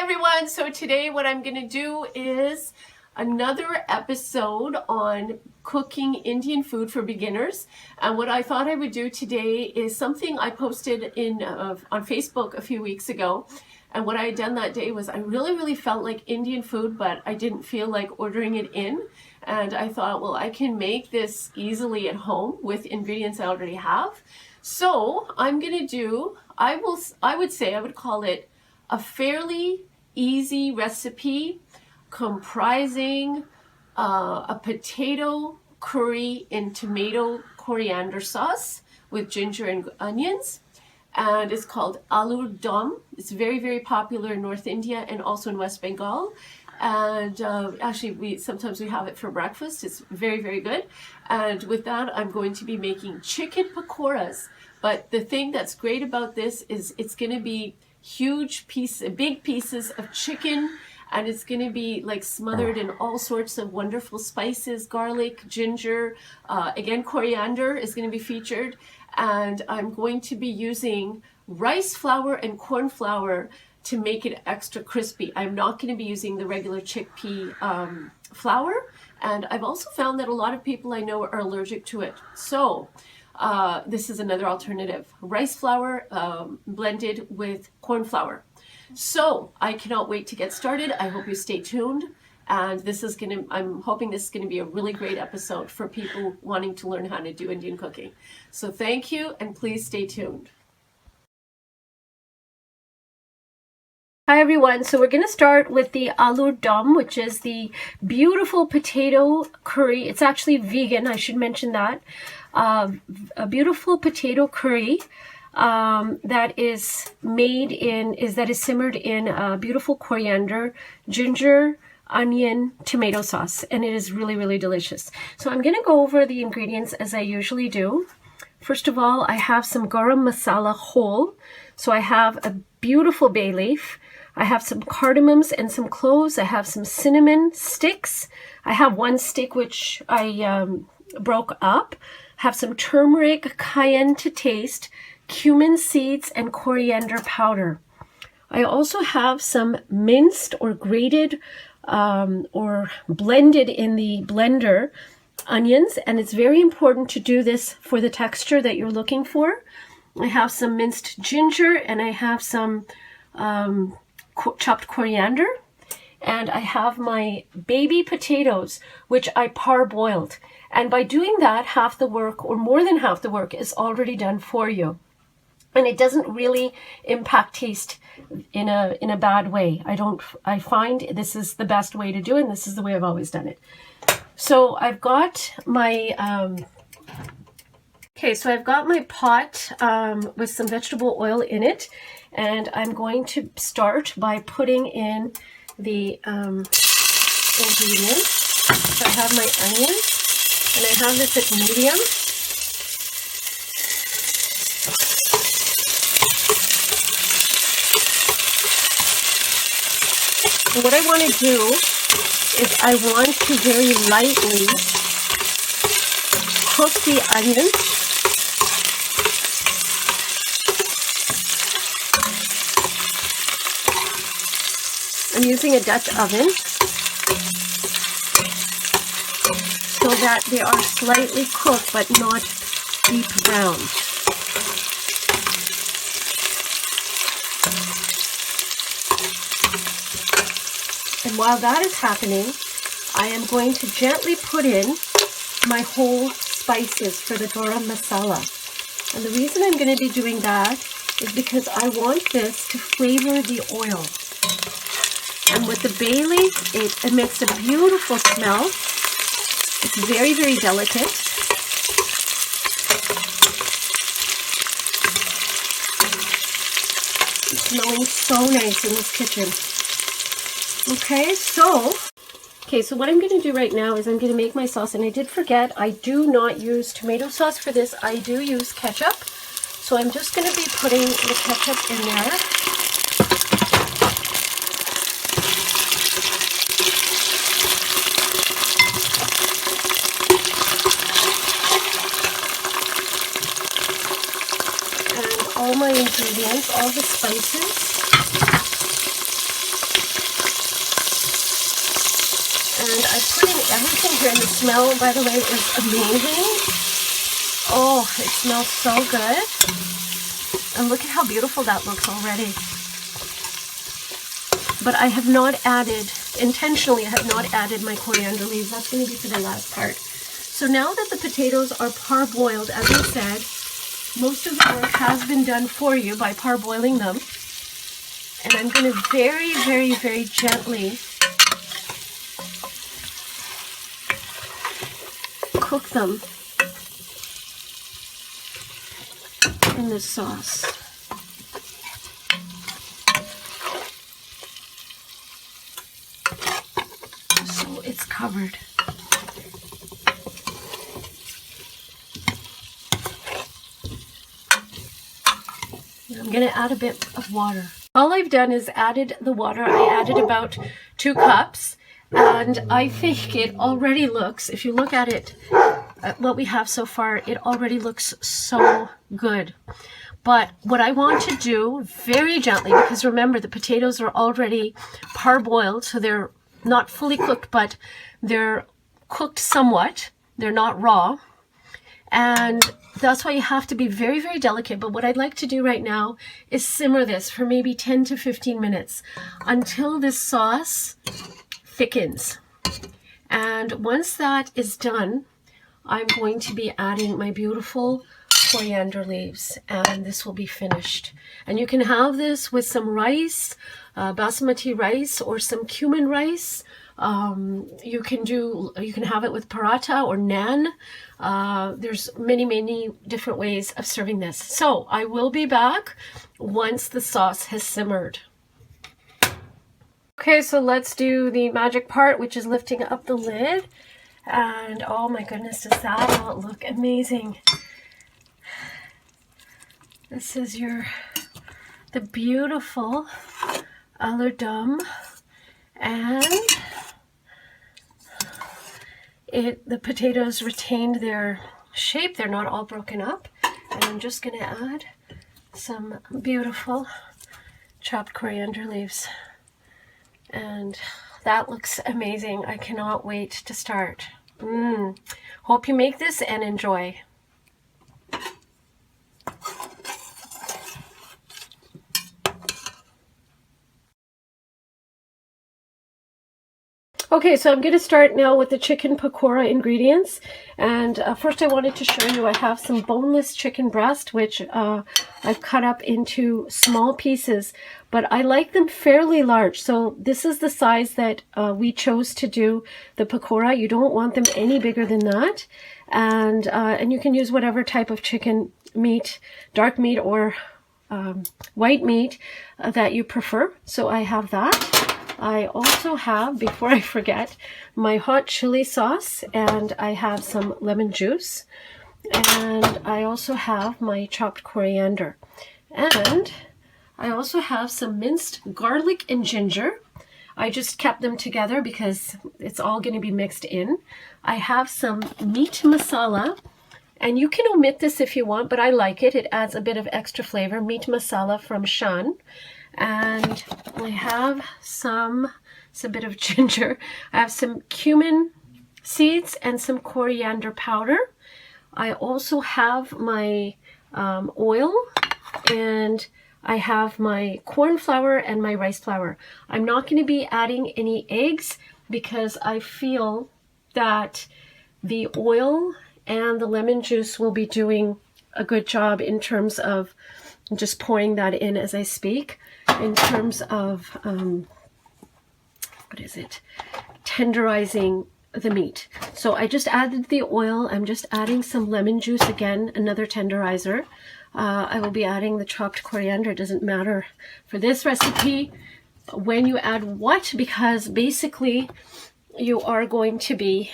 Everyone, so today what I'm going to do is another episode on cooking Indian food for beginners. And what I thought I would do today is something I posted on Facebook a few weeks ago. And what I had done that day was I really felt like Indian food, but I didn't feel like ordering it in. And I thought, well, I can make this easily at home with ingredients I already have. So I'm going to do, I would call it a fairly easy recipe comprising a potato curry in tomato coriander sauce with ginger and onions, and it's called Aloor Dum. It's very popular in North India and also in West Bengal, and actually sometimes we have it for breakfast. It's very good. And with that, I'm going to be making chicken pakoras. But the thing that's great about this is it's going to be big pieces of chicken, and it's going to be like smothered in all sorts of wonderful spices, garlic, ginger, again coriander is going to be featured, and I'm going to be using rice flour and corn flour to make it extra crispy. I'm not going to be using the regular chickpea flour, and I've also found that a lot of people I know are allergic to it. So this is another alternative. Rice flour blended with corn flour. So I cannot wait to get started. I hope you stay tuned. And I'm hoping this is going to be a really great episode for people wanting to learn how to do Indian cooking. So thank you, and please stay tuned. Hi everyone, so we're going to start with the Aloor Dum, which is the beautiful potato curry. It's actually vegan, I should mention that. A beautiful potato curry that is simmered in beautiful coriander, ginger, onion, tomato sauce, and it is really delicious. So I'm going to go over the ingredients as I usually do. First of all, I have some garam masala whole. So I have a beautiful bay leaf. I have some cardamoms and some cloves. I have some cinnamon sticks. I have one stick which I broke up. I have some turmeric, cayenne to taste, cumin seeds, and coriander powder. I also have some minced or grated or blended in the blender onions, and it's very important to do this for the texture that you're looking for. I have some minced ginger, and I have some chopped coriander, and I have my baby potatoes, which I parboiled. And by doing that, half the work, or more than half the work, is already done for you. And it doesn't really impact taste in a bad way. I find this is the best way to do it, and this is the way I've always done it. So I've got my I've got my pot with some vegetable oil in it, and I'm going to start by putting in the ingredients. So I have my onions, and I have this at medium. And what I want to do is I want to very lightly cook the onions. I'm using a Dutch oven so that they are slightly cooked but not deep brown. And while that is happening, I am going to gently put in my whole spices for the garam masala. And the reason I'm going to be doing that is because I want this to flavor the oil. And with the bay leaf, it emits a beautiful smell. It's very delicate. It's smelling so nice in this kitchen. Okay, so what I'm going to do right now is I'm going to make my sauce. And I did forget, I do not use tomato sauce for this. I do use ketchup. So I'm just going to be putting the ketchup in there. And all my ingredients, all the spices. And I put in everything here, and the smell, by the way, is amazing. Oh, it smells so good. And look at how beautiful that looks already. But I have not added, intentionally I have not added my coriander leaves. That's going to be for the last part. So now that the potatoes are parboiled, as I said, most of the work has been done for you by parboiling them. And I'm going to very, very, very gently cook them in this sauce. So it's covered. I'm going to add a bit of water. All I've done is added the water. I added about 2 cups, and I think it already looks, if you look at it, what we have so far, it already looks so good. But what I want to do very gently, because remember the potatoes are already parboiled, so they're not fully cooked, but they're cooked somewhat. They're not raw. And that's why you have to be very, very delicate. But what I'd like to do right now is simmer this for maybe 10 to 15 minutes until this sauce thickens. And once that is done, I'm going to be adding my beautiful coriander leaves, and this will be finished. And you can have this with some rice, basmati rice, or some cumin rice. You can have it with paratha or naan. There's many different ways of serving this. So I will be back once the sauce has simmered. Okay, so let's do the magic part, which is lifting up the lid. And oh my goodness, does that not look amazing? This is the beautiful Aloor Dum, and the potatoes retained their shape. They're not all broken up. And I'm just going to add some beautiful chopped coriander leaves. And that looks amazing. I cannot wait to start. Hope you make this and enjoy. Okay, so I'm going to start now with the chicken pakora ingredients. And first I wanted to show you I have some boneless chicken breast, which I've cut up into small pieces. But I like them fairly large. So this is the size that we chose to do the pakora. You don't want them any bigger than that. And you can use whatever type of chicken meat, dark meat or white meat that you prefer. So I have that. I also have, before I forget, my hot chili sauce, and I have some lemon juice, and I also have my chopped coriander, and I also have some minced garlic and ginger. I just kept them together because it's all going to be mixed in. I have some meat masala, and you can omit this if you want, but I like it. It adds a bit of extra flavor. Meat masala from Shan. And I have it's a bit of ginger. I have some cumin seeds and some coriander powder. I also have my oil, and I have my corn flour and my rice flour. I'm not going to be adding any eggs because I feel that the oil and the lemon juice will be doing a good job in terms of just pouring that in as I speak, in terms of tenderizing the meat. So I just added the oil. I'm just adding some lemon juice, again, another tenderizer. I will be adding the chopped coriander. It doesn't matter for this recipe when you add what, because basically you are going to be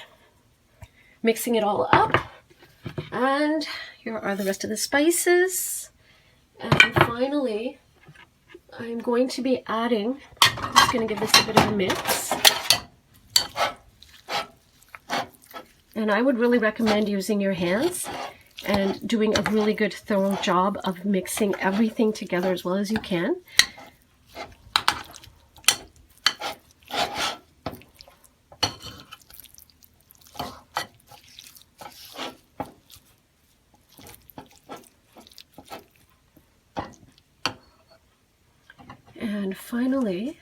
mixing it all up. And here are the rest of the spices. And finally, I'm going to be adding, I'm just going to give this a bit of a mix. And I would really recommend using your hands and doing a really good thorough job of mixing everything together as well as you can. finally,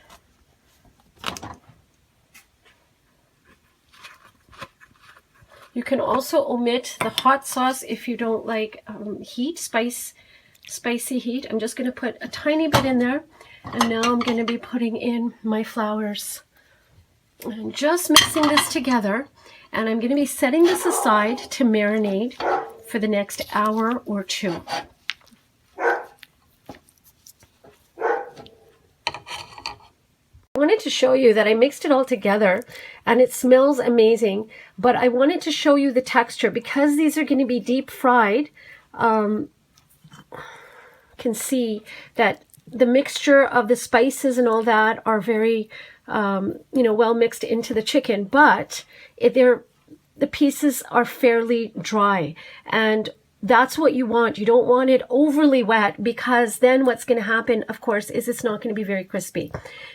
you can also omit the hot sauce if you don't like spicy heat. I'm just going to put a tiny bit in there, and now I'm going to be putting in my flours. And just mixing this together, and I'm going to be setting this aside to marinate for the next hour or two. I wanted to show you that I mixed it all together and it smells amazing, but I wanted to show you the texture because these are going to be deep fried. Can see that the mixture of the spices and all that are very well mixed into the chicken, but the pieces are fairly dry, and that's what you want. You don't want it overly wet, because then what's going to happen, of course, is it's not going to be very crispy.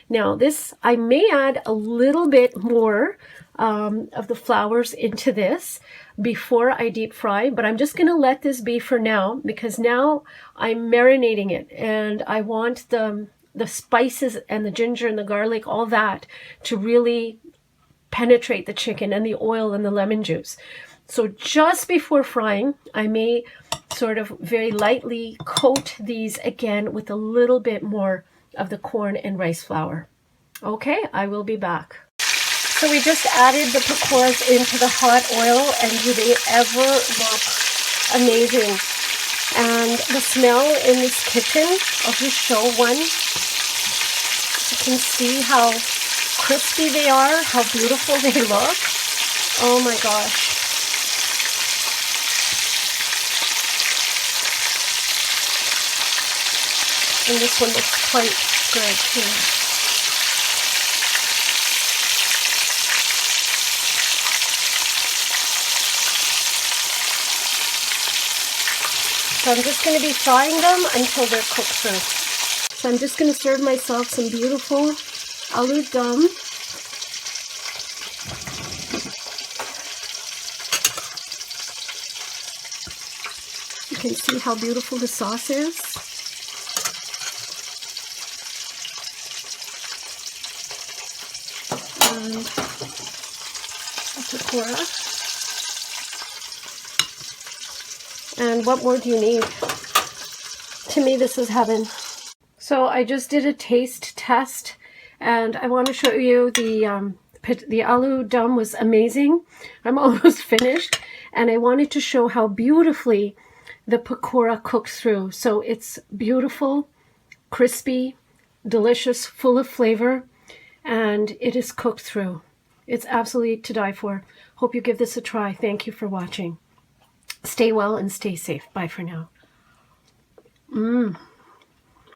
Now this, I may add a little bit more of the flours into this before I deep fry, but I'm just going to let this be for now, because now I'm marinating it and I want the spices and the ginger and the garlic, all that, to really penetrate the chicken and the oil and the lemon juice. So just before frying, I may sort of very lightly coat these again with a little bit more of the corn and rice flour. Okay, I will be back. So we just added the pakoras into the hot oil, and do they ever look amazing? And the smell in this kitchen, I'll just show one. You can see how crispy they are, how beautiful they look. Oh my gosh. And this one looks quite good too. So I'm just going to be frying them until they're cooked through. So I'm just going to serve myself some beautiful Aloor Dum. You can see how beautiful the sauce is. And a pakora. And what more do you need? To me, this is heaven. So I just did a taste test, and I want to show you the Aloor Dum was amazing. I'm almost finished, and I wanted to show how beautifully the pakora cooked through. So it's beautiful, crispy, delicious, full of flavor, and it is cooked through. It's absolutely to die for. Hope you give this a try. Thank you for watching. Stay well and stay safe. Bye for now.